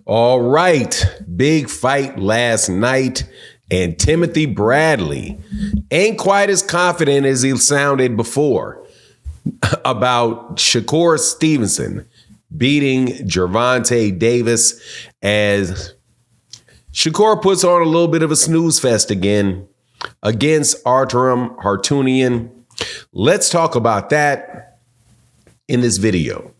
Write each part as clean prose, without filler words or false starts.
All right. Big fight last night. And Timothy Bradley ain't quite as confident as he sounded before about Shakur Stevenson beating Gervonta Davis, as Shakur puts on a little bit of a snooze fest again against Arturum Hartunian. Let's talk about that in this video.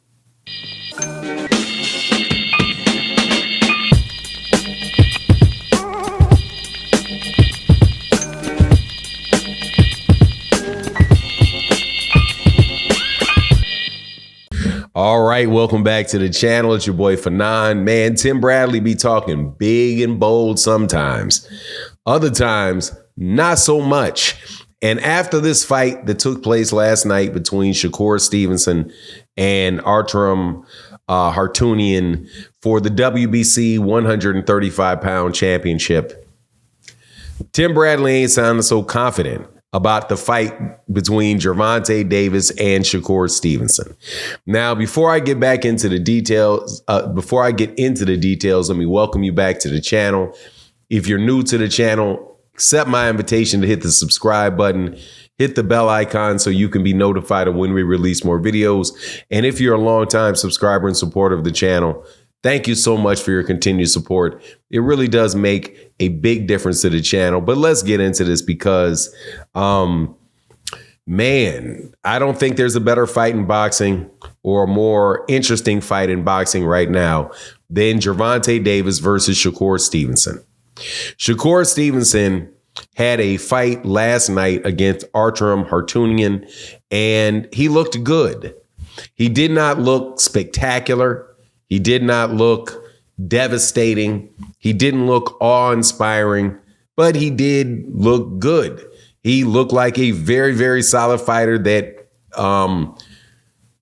All right, welcome back to the channel. It's your boy Fanon. Man, Tim Bradley be talking big and bold sometimes. Other times, not so much. And after this fight that took place last night between Shakur Stevenson and Arturum Hartunian for the WBC 135-pound championship, Tim Bradley ain't sounding so confident about the fight between Gervonta Davis and Shakur Stevenson. Now, before I get into the details, let me welcome you back to the channel. If you're new to the channel, accept my invitation to hit the subscribe button, hit the bell icon so you can be notified of when we release more videos. And if you're a longtime subscriber and supporter of the channel, thank you so much for your continued support. It really does make a big difference to the channel. But let's get into this because, man, I don't think there's a better fight in boxing or a more interesting fight in boxing right now than Gervonta Davis versus Shakur Stevenson. Shakur Stevenson had a fight last night against Arturum Hartunian, and he looked good. He did not look spectacular. He did not look devastating. He didn't look awe-inspiring, but he did look good. He looked like a very, very solid fighter that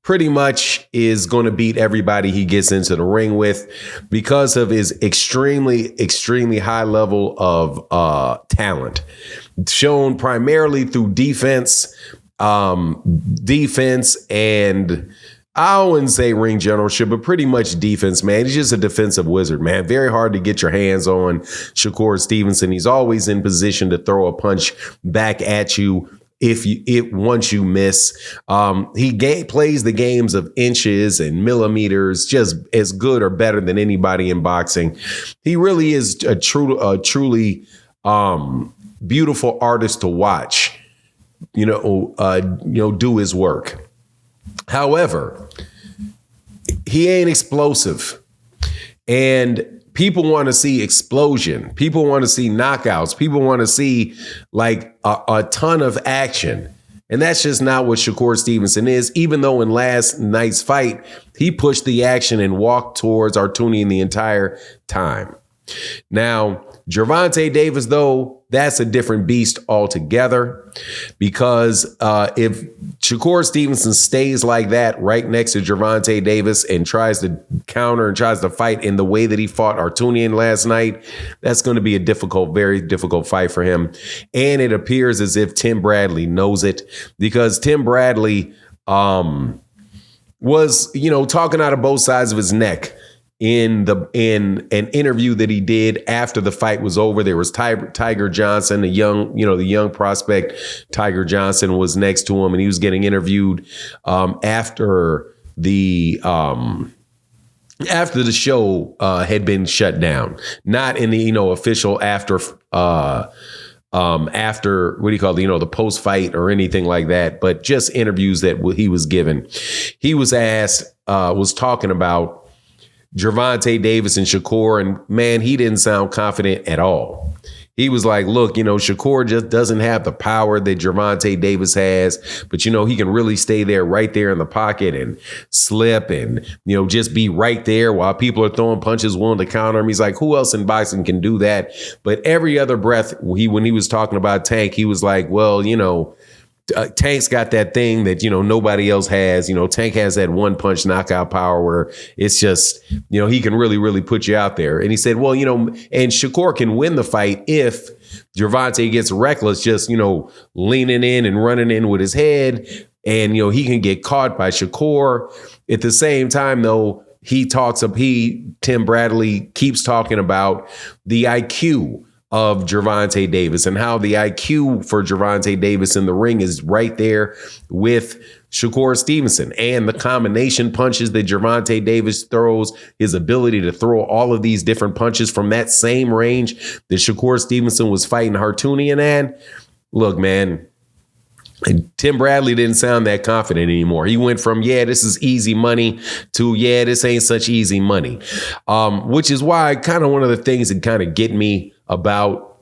pretty much is going to beat everybody he gets into the ring with because of his extremely, extremely high level of talent, shown primarily through defense and I wouldn't say ring generalship, but pretty much defense, man. He's just a defensive wizard, man. Very hard to get your hands on Shakur Stevenson. He's always in position to throw a punch back at you once you miss. He plays the games of inches and millimeters just as good or better than anybody in boxing. He really is a truly beautiful artist to watch, do his work. However, he ain't explosive, and people want to see explosion. People want to see knockouts. People want to see like a ton of action. And that's just not what Shakur Stevenson is, even though in last night's fight, he pushed the action and walked towards Hartunian the entire time. Now, Gervonta Davis, though, that's a different beast altogether, because if Shakur Stevenson stays like that right next to Gervonta Davis and tries to counter and tries to fight in the way that he fought Hartunian last night, that's going to be a difficult, very difficult fight for him. And it appears as if Tim Bradley knows it, because Tim Bradley was, talking out of both sides of his neck. In an interview that he did after the fight was over. There was Tiger Johnson, the young prospect. Tiger Johnson was next to him, and he was getting interviewed after the show had been shut down, not in the official after what do you call the post fight or anything like that, but just interviews that he was given. He was asked, was talking about Gervonta Davis and Shakur, and man, he didn't sound confident at all. He was like, look, Shakur just doesn't have the power that Gervonta Davis has, but, he can really stay there right there in the pocket and slip and, just be right there while people are throwing punches, willing to counter him. He's like, who else in boxing can do that? But every other breath, when he was talking about Tank, he was like, well, Tank's got that thing that, nobody else has. Tank has that one punch knockout power where it's just, he can really, really put you out there. And he said, well, and Shakur can win the fight if Gervonta gets reckless, just, leaning in and running in with his head. And, he can get caught by Shakur. At the same time, though, Tim Bradley keeps talking about the IQ of Gervonta Davis and how the IQ for Gervonta Davis in the ring is right there with Shakur Stevenson, and the combination punches that Gervonta Davis throws, his ability to throw all of these different punches from that same range that Shakur Stevenson was fighting Hartunian at. Look, man, Tim Bradley didn't sound that confident anymore. He went from, yeah, this is easy money to, yeah, this ain't such easy money, which is why kind of one of the things that kind of get me about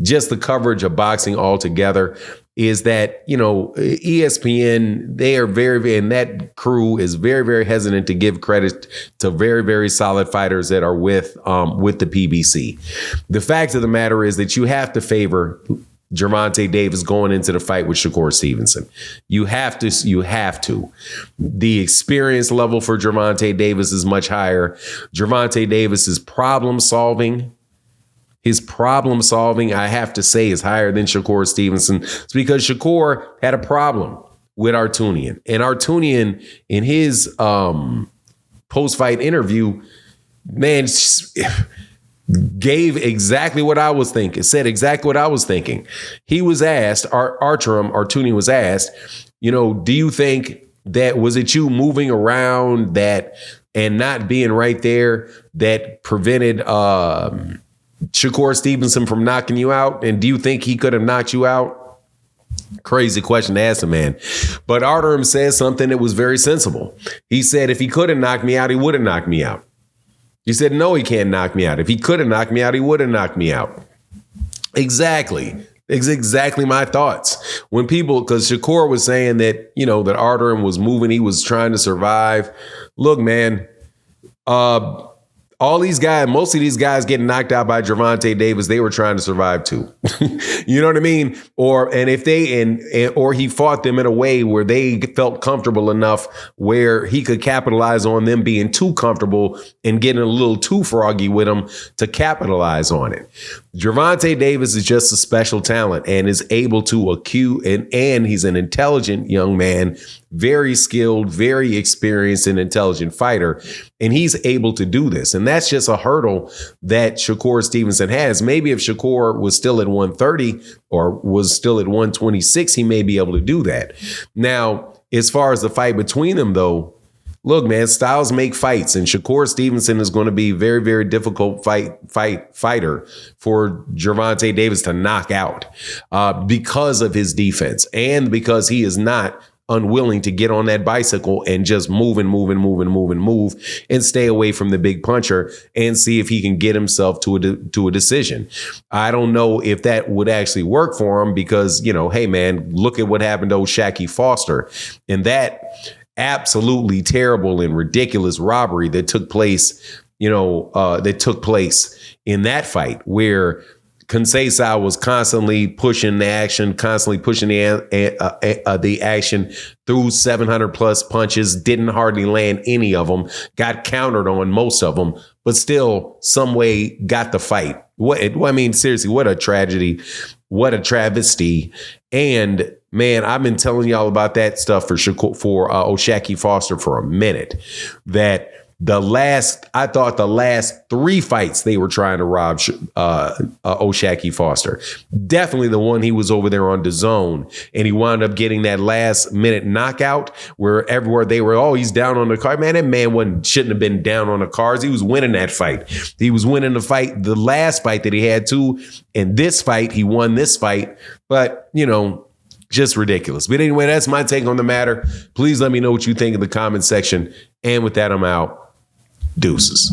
just the coverage of boxing altogether is that, you know, ESPN, they are very, and that crew is very, very hesitant to give credit to very, very solid fighters that are with the PBC. The fact of the matter is that you have to favor Gervonta Davis going into the fight with Shakur Stevenson. You have to. The experience level for Gervonta Davis is much higher. Gervonta Davis's problem solving, I have to say, is higher than Shakur Stevenson. It's because Shakur had a problem with Hartunian. And Hartunian, in his post-fight interview, man, gave exactly what I was thinking, said exactly what I was thinking. He was asked, Hartunian was asked, you know, do you think that, was it you moving around that and not being right there that prevented Shakur Stevenson from knocking you out? And do you think he could have knocked you out? Crazy question to ask a man. But Artem says something that was very sensible. He said, if he could have knocked me out, he would have knocked me out. He said, no, he can't knock me out. If he could have knocked me out, he would have knocked me out. Exactly. It's exactly my thoughts. When people, because Shakur was saying that, you know, that Artem was moving, he was trying to survive. Look, man, all these guys, most of these guys getting knocked out by Gervonta Davis, they were trying to survive too. You know what I mean? Or he fought them in a way where they felt comfortable enough where he could capitalize on them being too comfortable and getting a little too froggy with them to capitalize on it. Gervonta Davis is just a special talent and is able to and he's an intelligent young man, very skilled, very experienced and intelligent fighter. And he's able to do this. And that's just a hurdle that Shakur Stevenson has. Maybe if Shakur was still at 130 or was still at 126, he may be able to do that. Now, as far as the fight between them, though, look, man, styles make fights, and Shakur Stevenson is going to be a very, very difficult fighter for Gervonta Davis to knock out because of his defense and because he is not unwilling to get on that bicycle and just move and stay away from the big puncher and see if he can get himself to a decision. I don't know if that would actually work for him because, you know, hey, man, look at what happened to Shakur Foster and that absolutely terrible and ridiculous robbery that took place, in that fight where Conceição was constantly pushing the action, the action through 700 plus punches, didn't hardly land any of them, got countered on most of them, but still some way got the fight. Seriously, what a tragedy, what a travesty. And man, I've been telling y'all about that stuff for Shakur Foster for a minute, that the last 3 fights they were trying to rob Shakur Foster. Definitely the one he was over there on DAZN, and he wound up getting that last minute knockout where everywhere they were, he's down on the card. Man, that man shouldn't have been down on the cards. He was winning that fight. He was winning the fight, the last fight that he had too. And this fight, he won this fight. But, just ridiculous. But anyway, that's my take on the matter. Please let me know what you think in the comment section. And with that, I'm out. Deuces.